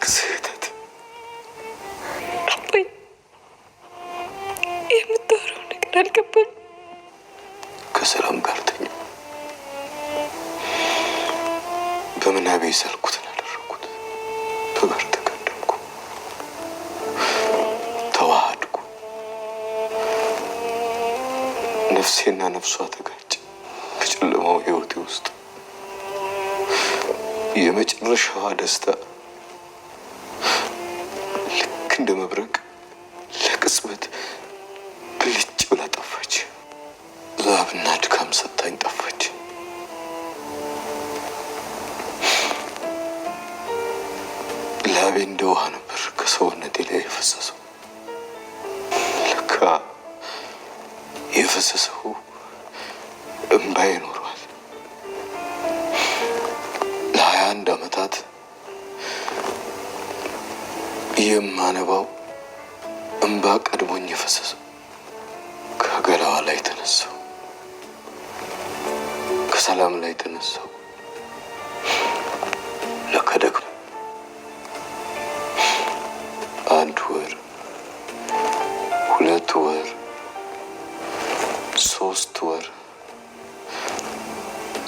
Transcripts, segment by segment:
ስህተት አባይ የምታወራው ነገር አልገባኝ። ከሰላም ጋር ተኛ። በምናቤ የሳልኩትን አደረኩት። በበር ተቀደምኩ፣ ተዋሃድኩ። ነፍሴና ነፍሷ ተጋጨ። በጨለማው ህይወቴ ውስጥ የመጨረሻዋ ደስታ ልክ እንደ መብረቅ ለቅጽበት ብልጭ ብላ ጠፋች። ላብና ድካም ሰጥታኝ ጠፋች። ላቤ እንደ ውሃ ነበር ከሰውነቴ ላይ የፈሰሰው። ለካ የፈሰሰው እምባዬ ኖሯል። ለ21 ዓመታት የማነባው እምባ ቀድሞኝ የፈሰሰው ከገላዋ ላይ ተነሳው፣ ከሰላም ላይ ተነሳው። ለካ ደግሞ 1 ወር 2 ወር 3 ወር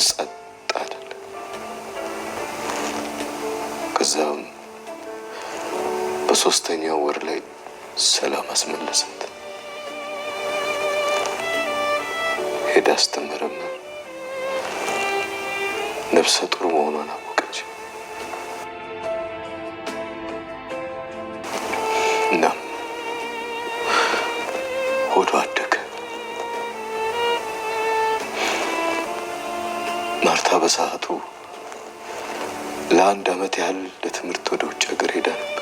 ጸጥ አለ። ከዛም በ3ኛው ወር ላይ ሰላም አስመለሰት። ሄዳ ስትመረመር ነፍሰ ጡር መሆኗን አወቀች። እናም ሆዷ አደገ። ማርታ በሰዓቱ ለ1 ዓመት ያህል ለትምህርት ወደ ውጭ ሀገር ሄዳ ነበር።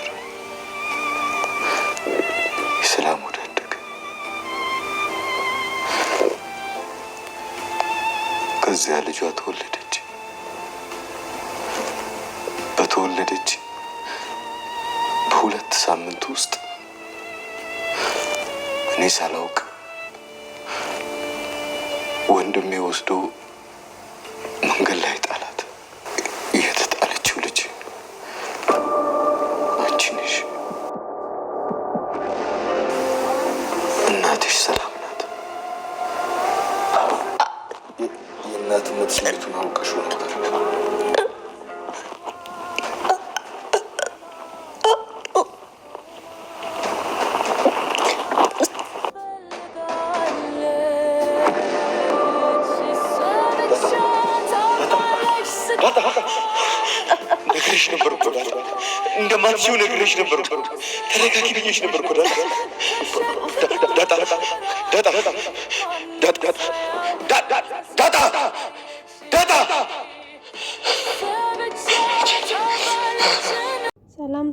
የሰላም ሆድ አደገ። ከዚያ ልጇ ተወለደች። በተወለደች በ2 ሳምንት ውስጥ እኔ ሳላውቅ ወንድሜ ወስዶ መንገድ ላይ ጣላት። የተጣለችው ልጅ አንቺ ነሽ። እናትሽ ሰላም ናት። የእናትነት ስሜቱን አውቀሽው ነበር? ነግሬሽ ነበር እኮ እንደማትችይው ነግሬሽ ነበር እኮ። ተረጋጊ ብዬሽ ነበር እኮ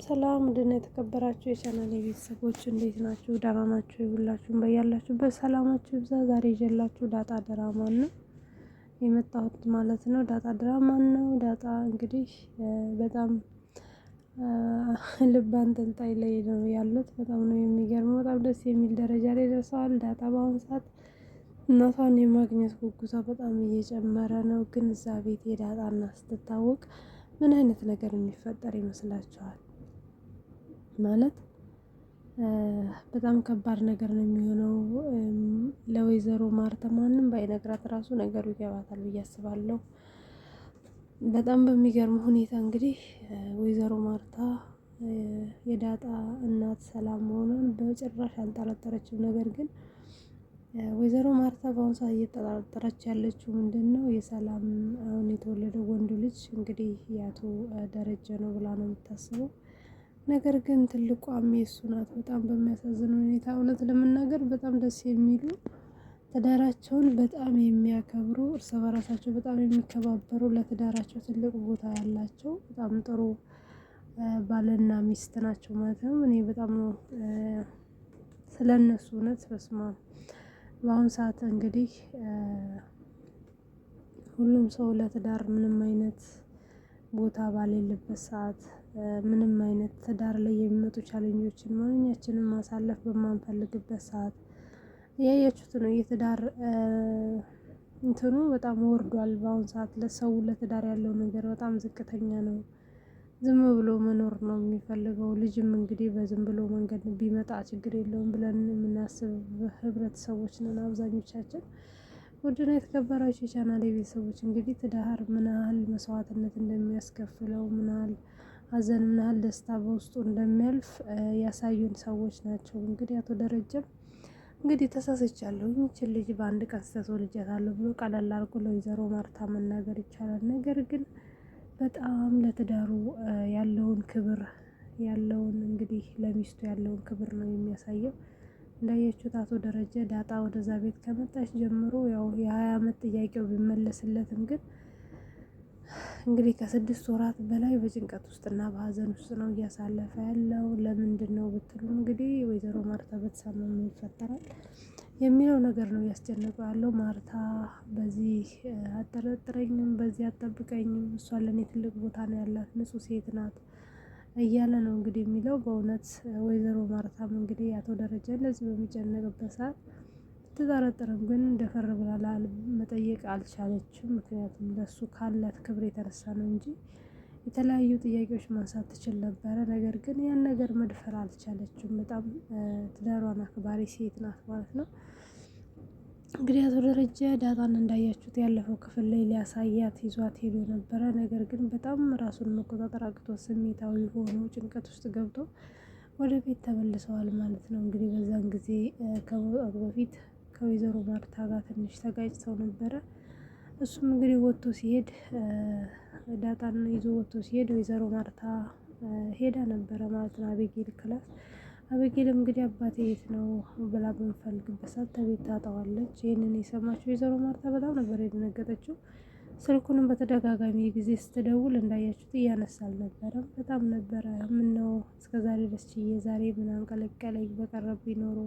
ሰላም ድና የተከበራችሁ የቻናሌ ቤተሰቦች እንዴት ናችሁ? ደህና ናችሁ? ሁላችሁም በያላችሁበት ሰላማችሁ ይብዛ። ዛሬ ይዤላችሁ ዳጣ ድራማን ነው የመጣሁት ማለት ነው። ዳጣ ድራማን ነው። ዳጣ እንግዲህ በጣም ልብ አንጠልጣይ ላይ ነው ያሉት። በጣም ነው የሚገርመው። በጣም ደስ የሚል ደረጃ ላይ ደርሰዋል። ዳጣ በአሁኑ ሰዓት እናቷን የማግኘት ጉጉቷ በጣም እየጨመረ ነው። ግን እዛ ቤት የዳጣና ስትታወቅ ምን አይነት ነገር የሚፈጠር ይመስላችኋል? ማለት በጣም ከባድ ነገር ነው የሚሆነው። ለወይዘሮ ማርታ ማንም ባይነግራት ራሱ ነገሩ ይገባታል ብዬ አስባለሁ። በጣም በሚገርም ሁኔታ እንግዲህ ወይዘሮ ማርታ የዳጣ እናት ሰላም መሆኗን በጭራሽ አልጠረጠረችም። ነገር ግን ወይዘሮ ማርታ በአሁኑ ሰዓት እየተጠራጠረች ያለችው ምንድን ነው? የሰላም አሁን የተወለደው ወንዱ ልጅ እንግዲህ የአቶ ደረጀ ነው ብላ ነው የምታስበው። ነገር ግን ትልቋም የእሱ ናት። በጣም በሚያሳዝን ሁኔታ እውነት ለመናገር በጣም ደስ የሚሉ ትዳራቸውን በጣም የሚያከብሩ እርስ በራሳቸው በጣም የሚከባበሩ ለትዳራቸው ትልቅ ቦታ ያላቸው በጣም ጥሩ ባልና ሚስት ናቸው ማለት ነው። እኔ በጣም ነው ስለነሱ እውነት በስማ በአሁን ሰዓት እንግዲህ ሁሉም ሰው ለትዳር ምንም አይነት ቦታ ባሌለበት ሰዓት ምንም አይነት ትዳር ላይ የሚመጡ ቻሌንጆችን ማንኛችንም ማሳለፍ በማንፈልግበት ሰዓት ያያችሁት ነው። የትዳር እንትኑ በጣም ወርዷል። በአሁን ሰዓት ለሰው ለትዳር ያለው ነገር በጣም ዝቅተኛ ነው። ዝም ብሎ መኖር ነው የሚፈልገው። ልጅም እንግዲህ በዝም ብሎ መንገድ ቢመጣ ችግር የለውም ብለን የምናስብ ህብረተሰቦች ነን አብዛኞቻችን። ውድና የተከበራችሁ የቻናሌ ቤተሰቦች እንግዲህ ትዳር ምን ያህል መስዋዕትነት እንደሚያስከፍለው፣ ምን ያህል ሀዘን፣ ምን ያህል ደስታ በውስጡ እንደሚያልፍ ያሳዩን ሰዎች ናቸው። እንግዲህ አቶ ደረጀም እንግዲህ ተሳስቻለሁ ይህችን ልጅ በአንድ ቀን ልጃታለሁ ብሎ ቀለል አድርጎ ለወይዘሮ ማርታ መናገር ይቻላል። ነገር ግን በጣም ለትዳሩ ያለውን ክብር ያለውን እንግዲህ ለሚስቱ ያለውን ክብር ነው የሚያሳየው። እንዳያችሁት አቶ ደረጀ ዳጣ ወደዛ ቤት ከመጣች ጀምሮ ያው የ20 ዓመት ጥያቄው ቢመለስለትም ግን እንግዲህ ከ6 ወራት በላይ በጭንቀት ውስጥና በሀዘን ውስጥ ነው እያሳለፈ ያለው። ለምንድን ነው ብትሉ እንግዲህ ወይዘሮ ማርታ በተሰማው ይፈጠራል የሚለው ነገር ነው እያስጨነቀው ያለው። ማርታ በዚህ አጠረጥረኝም፣ በዚህ አጠብቀኝም፣ እሷ ለእኔ ትልቅ ቦታ ነው ያላት፣ ንጹህ ሴት ናት እያለ ነው እንግዲህ የሚለው። በእውነት ወይዘሮ ማርታም እንግዲህ አቶ ደረጃ እንደዚህ በሚጨነቅበት ሰዓት ብትጠረጥርም ግን ደፈር ብላ መጠየቅ አልቻለችም። ምክንያቱም ለሱ ካላት ክብር የተነሳ ነው እንጂ የተለያዩ ጥያቄዎች ማንሳት ትችል ነበረ። ነገር ግን ያን ነገር መድፈር አልቻለችም። በጣም ትዳሯን አክባሪ ሴት ናት ማለት ነው። እንግዲህ አቶ ደረጀ ዳጣን እንዳያችሁት ያለፈው ክፍል ላይ ሊያሳያት ይዟት ሄዶ ነበረ። ነገር ግን በጣም ራሱን መቆጣጠር አቅቶ ስሜታዊ ሆኖ ጭንቀት ውስጥ ገብቶ ወደ ቤት ተመልሰዋል ማለት ነው። እንግዲህ በዛን ጊዜ ከመውጣቱ በፊት ከወይዘሮ ማርታ ጋር ትንሽ ተጋጭተው ነበረ። እሱም እንግዲህ ወጥቶ ሲሄድ ዳጣን ይዞ ወጥቶ ሲሄድ ወይዘሮ ማርታ ሄዳ ነበረ ማለት ነው አቤጌል ክላስ። አቤጌልም እንግዲህ አባቴ የት ነው ብላ በምፈልግበት ሰዓት ተቤት ታጣዋለች። ይህንን የሰማችው ወይዘሮ ማርታ በጣም ነበር የደነገጠችው። ስልኩንም በተደጋጋሚ ጊዜ ስትደውል እንዳያችሁት እያነሳ አልነበረም። በጣም ነበረ ምነው እስከዛሬ ደስ ችዬ ዛሬ ምናምን ቀለቀለኝ በቀረቡ ይኖሩ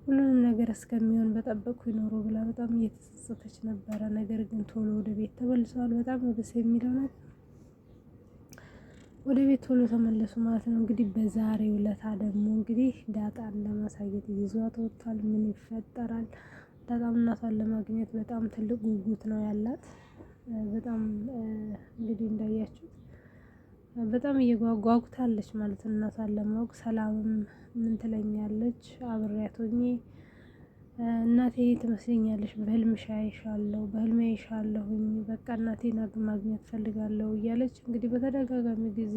ሁሉንም ነገር እስከሚሆን በጠበቅኩ ይኖሩ ብላ በጣም እየተጸጸተች ነበረ። ነገር ግን ቶሎ ወደ ቤት ተመልሰዋል። በጣም ነው ደስ የሚለው ነገር ወደ ቤት ቶሎ ተመለሱ ማለት ነው። እንግዲህ በዛሬው ዕለት ደግሞ እንግዲህ ዳጣን ለማሳየት ይዟት ወጥቷል። ምን ይፈጠራል? ዳጣም እናቷን ለማግኘት በጣም ትልቅ ጉጉት ነው ያላት። በጣም እንግዲህ እንዳያችሁት በጣም እየጓጉታለች ማለት ነው እናቷን ለማወቅ። ሰላምም ምን ትለኛለች አብሬያት ሆኜ እናቴ ትመስለኛለች፣ በህልምሽ አይሻለሁ፣ በህልሜ አይሻለሁኝ፣ በቃ እናቴን ማግኘት ፈልጋለሁ እያለች እንግዲህ በተደጋጋሚ ጊዜ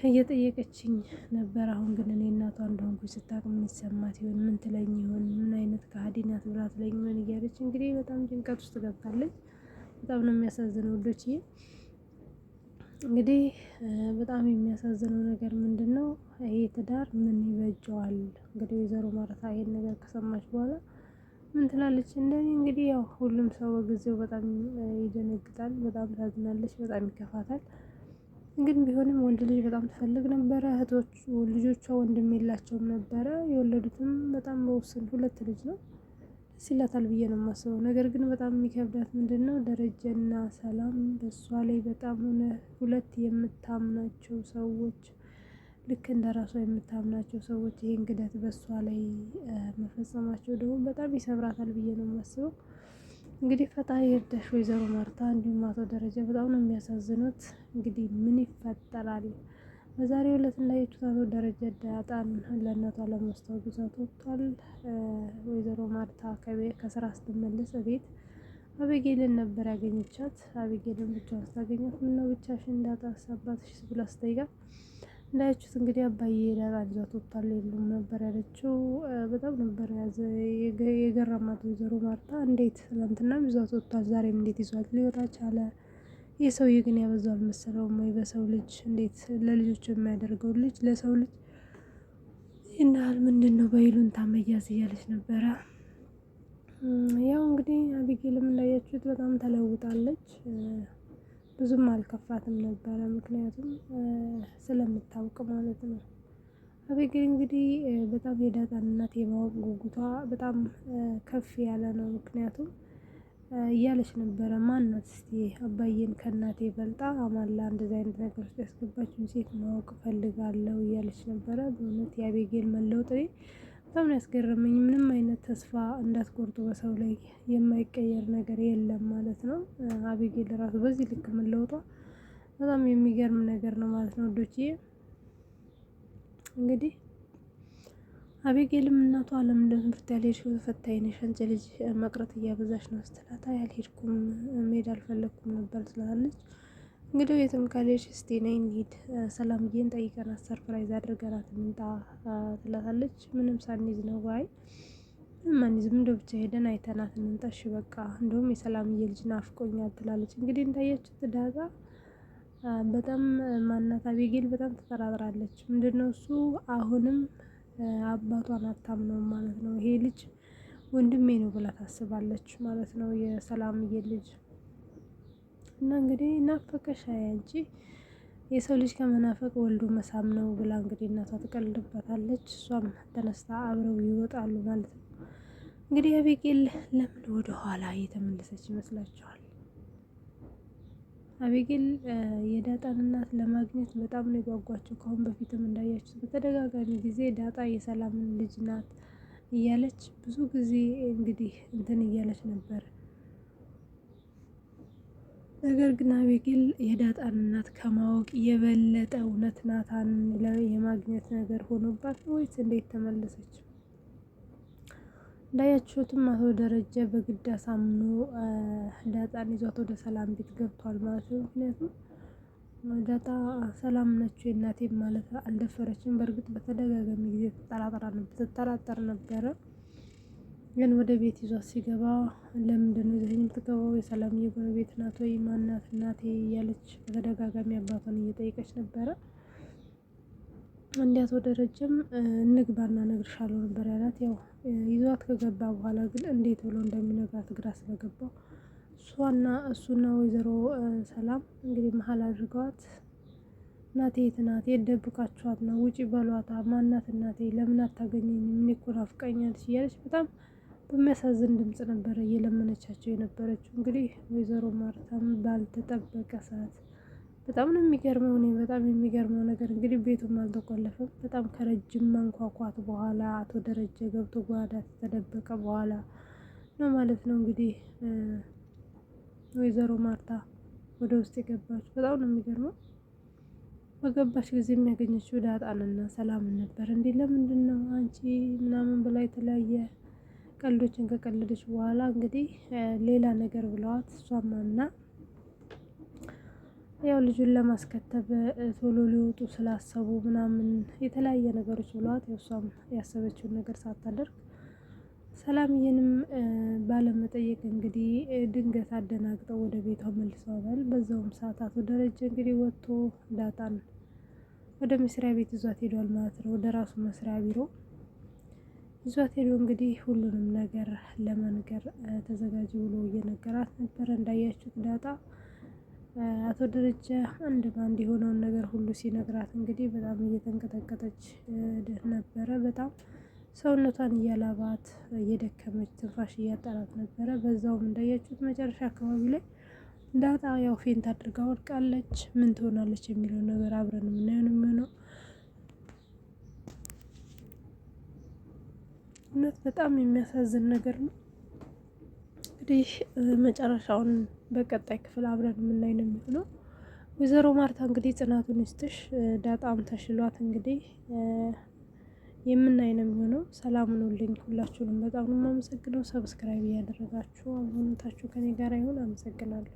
እየጠየቀችኝ ነበር። አሁን ግን እኔ እናቷ እንደሆንኩኝ ስታውቅ ምን ይሰማት ይሆን? ምን ትለኝ ይሆን? ምን አይነት ከሃዲ ናት ብላ ትለኝ ይሆን እያለች እንግዲህ በጣም ጭንቀት ውስጥ ገብታለች። በጣም ነው የሚያሳዝነው ውዶችዬ። እንግዲህ በጣም የሚያሳዝነው ነገር ምንድን ነው? ይሄ ትዳር ምን ይበጀዋል? እንግዲህ ወይዘሮ ማርታ ይሄን ነገር ከሰማች በኋላ ምን ትላለች? እንደኔ እንግዲህ ያው ሁሉም ሰው በጊዜው በጣም ይደነግጣል፣ በጣም ታዝናለች፣ በጣም ይከፋታል። ግን ቢሆንም ወንድ ልጅ በጣም ትፈልግ ነበረ። እህቶቹ ልጆቿ ወንድም የላቸውም ነበረ። የወለዱትም በጣም በውስን 2 ልጅ ነው። ደስ ይላታል ብዬ ነው የማስበው። ነገር ግን በጣም የሚከብዳት ምንድን ነው? ደረጀና ሰላም በሷ ላይ በጣም ሆነ 2 የምታምናቸው ሰዎች፣ ልክ እንደ ራሷ የምታምናቸው ሰዎች ይሄን ግደት በሷ ላይ መፈጸማቸው ደግሞ በጣም ይሰብራታል ብዬ ነው የማስበው። እንግዲህ ፈጣሪ ይርዳሽ ወይዘሮ ማርታ እንዲሁም አቶ ደረጃ በጣም ነው የሚያሳዝኑት። እንግዲህ ምን ይፈጠራል? በዛሬው ዕለት እንዳያችሁት አቶ ደረጃ ዳጣን ለእናቷ ለማስታወቅ ይዟት ወጥቷል። ወይዘሮ ማርታ ከስራ ስትመለስ ቤት አቤጌልን ነበር ያገኘቻት። አቤጌልን ብቻዋን ስታገኛት ምነው ብቻሽን ዳጣ አባትሽ ብላ ስጠይቃት እንዳያችሁት እንግዲህ አባዬ ዳጣን ይዟት ወጥቷል የሉም ነበር ያለችው። በጣም ነበር የገረማት ወይዘሮ ማርታ። እንዴት ትናንትናም ይዟት ወጥቷል ዛሬም እንዴት ይዟት ሊወጣ ቻለ? ይህ ሰውዬ ግን ያበዛው አልመሰለውም ወይ? በሰው ልጅ እንዴት ለልጆቹ የሚያደርገው ልጅ ለሰው ልጅ ይናል ምንድን ነው በይሉንታ መያዝ እያለች ነበረ። ያው እንግዲህ አቢጌልም እንዳያችሁት በጣም ተለውጣለች። ብዙም አልከፋትም ነበረ፣ ምክንያቱም ስለምታውቅ ማለት ነው። አቢጌል እንግዲህ በጣም የዳጣን እናት የማወቅ ጉጉቷ በጣም ከፍ ያለ ነው። ምክንያቱም እያለች ነበረ ማናት እስቲ አባዬን ከእናቴ በልጣ አማላ እንደዚህ አይነት ነገር ውስጥ ያስገባችውን ሴት ማወቅ ፈልጋለሁ እያለች ነበረ። በእውነት የአቤጌል መለወጥ በጣም ያስገረመኝ። ምንም አይነት ተስፋ እንዳትቆርጡ፣ በሰው ላይ የማይቀየር ነገር የለም ማለት ነው። አቤጌል ራሱ በዚህ ልክ መለወጧ በጣም የሚገርም ነገር ነው ማለት ነው ውዶችዬ። እንግዲህ አቤጌልም እናቷ ለምንድነው ትምህርት ያልሄድሽው? ፈታኝ ነሽ አንቺ ልጅ መቅረት እያበዛሽ ነው ስትላት ያልሄድኩም መሄድ አልፈለኩም ነበር ትላለች። እንግዲህ የትም ካልሄድሽ እስቲ ነይ እንሂድ ሰላምዬን ጠይቀናት ሰርፕራይዝ አድርገናት እንምጣ ትላታለች። ምንም ሳንይዝ ነው ባይ ምንም አንይዝም እንደው ብቻ ሄደን አይተናት እንምጣ እሺ በቃ እንደውም የሰላምዬ ልጅ ናፍቆኛል ትላለች። እንግዲህ እንዳያችሁት ዳጣ በጣም ማናት አቤጌል በጣም ተጠራጥራለች። ምንድነው እሱ አሁንም አባቷን አታምነውም ማለት ነው። ይሄ ልጅ ወንድሜ ነው ብላ ታስባለች ማለት ነው የሰላምዬ ልጅ። እና እንግዲህ ናፈቀሽ አንቺ የሰው ልጅ ከመናፈቅ ወልዶ መሳም ነው ብላ እንግዲህ እናቷ ትቀልድበታለች። እሷም ተነስታ አብረው ይወጣሉ ማለት ነው። እንግዲህ አቤጌል ለምን ወደ ኋላ እየተመለሰች ይመስላችኋል? አቤጌል የዳጣን እናት ለማግኘት በጣም ነው የጓጓቸው። ከአሁን በፊትም እንዳያችሁት በተደጋጋሚ ጊዜ ዳጣ የሰላምን ልጅ ናት እያለች ብዙ ጊዜ እንግዲህ እንትን እያለች ነበር። ነገር ግን አቤጌል የዳጣን እናት ከማወቅ የበለጠ እውነት ናታን የማግኘት ነገር ሆኖባት ወይስ እንዴት ተመለሰች? እንዳያችሁትም አቶ ደረጀ በግድ አሳምኖ ዳጣን ይዟት ወደ ሰላም ቤት ገብቷል ማለት ነው። ምክንያቱም ዳጣ ሰላም ነች እናቴም ማለት አልደፈረችም። በእርግጥ በተደጋጋሚ ጊዜ ትጠራጠር ነበረ። ግን ወደ ቤት ይዟት ሲገባ ለምንድነው ይዘኸኝ የምትገባው? የሰላምዬ ጎረቤት ናት ወይ ማናት እናቴ እያለች በተደጋጋሚ አባቷን እየጠየቀች ነበረ። እንዲያት ወደ ደረጀም እንግባና እነግርሻለሁ ነበር ያላት። ያው ይዟት ከገባ በኋላ ግን እንዴት ብሎ እንደሚነግራት ግራ ስለገባው እሱና ወይዘሮ ሰላም እንግዲህ መሀል አድርገዋት እናቴ የት ናት? የት ደብቃችኋት ነው? ውጪ በሏታ። ማናት እናቴ? ለምን አታገኘኝም? እኔ እኮ ናፍቃኛለች እያለች በጣም በሚያሳዝን ድምጽ ነበረ እየለመነቻቸው የነበረችው። እንግዲህ ወይዘሮ ማርታም ባልተጠበቀ ሰዓት በጣም ነው የሚገርመው። እኔ በጣም የሚገርመው ነገር እንግዲህ ቤቱም አልተቆለፈም። በጣም ከረጅም መንኳኳት በኋላ አቶ ደረጀ ገብቶ ጓዳ ተደበቀ በኋላ ነው ማለት ነው እንግዲህ ወይዘሮ ማርታ ወደ ውስጥ የገባች። በጣም ነው የሚገርመው። በገባች ጊዜ የሚያገኘችው ዳጣንና ሰላምን ነበር። እንዴ ለምንድን ነው አንቺ ምናምን ብላ የተለያየ ቀልዶችን ከቀለደች በኋላ እንግዲህ ሌላ ነገር ብለዋት እሷም አምና ያው ልጁን ለማስከተብ ቶሎ ሊወጡ ስላሰቡ ምናምን የተለያየ ነገሮች ብለዋት እሷም ያሰበችውን ነገር ሳታደርግ ሰላምዬንም ባለመጠየቅ እንግዲህ ድንገት አደናግጠው ወደ ቤቷ መልሰዋታል። በዛውም ሰዓት አቶ ደረጀ እንግዲህ ወጥቶ ዳጣን ወደ መስሪያ ቤት ይዟት ሄዷል ማለት ነው። ወደ ራሱ መስሪያ ቢሮ ይዟት ሄዶ እንግዲህ ሁሉንም ነገር ለመንገር ተዘጋጅ ብሎ እየነገራት ነበረ። እንዳያችሁት ዳጣ አቶ ደረጀ አንድ ባንድ የሆነውን ነገር ሁሉ ሲነግራት እንግዲህ በጣም እየተንቀጠቀጠች ነበረ። በጣም ሰውነቷን እያላባት እየደከመች ትንፋሽ እያጠራት ነበረ። በዛውም እንዳያችሁት መጨረሻ አካባቢ ላይ ዳጣ ያው ፌንት አድርጋ ወድቃለች። ምን ትሆናለች የሚለው ነገር አብረን የምናየው ነው የሚሆነው። እውነት በጣም የሚያሳዝን ነገር ነው። እንግዲህ መጨረሻውን በቀጣይ ክፍል አብረን የምናይ ነው የሚሆነው። ወይዘሮ ማርታ እንግዲህ ጽናቱን ይስጥሽ። ዳጣም ተሽሏት እንግዲህ የምናይ ነው የሚሆነው። ሰላም ሁኑልኝ። ሁላችሁንም በጣም ነው የማመሰግነው። ሰብስክራይብ እያደረጋችሁ አሁንታችሁ ከኔ ጋር ይሁን። አመሰግናለሁ።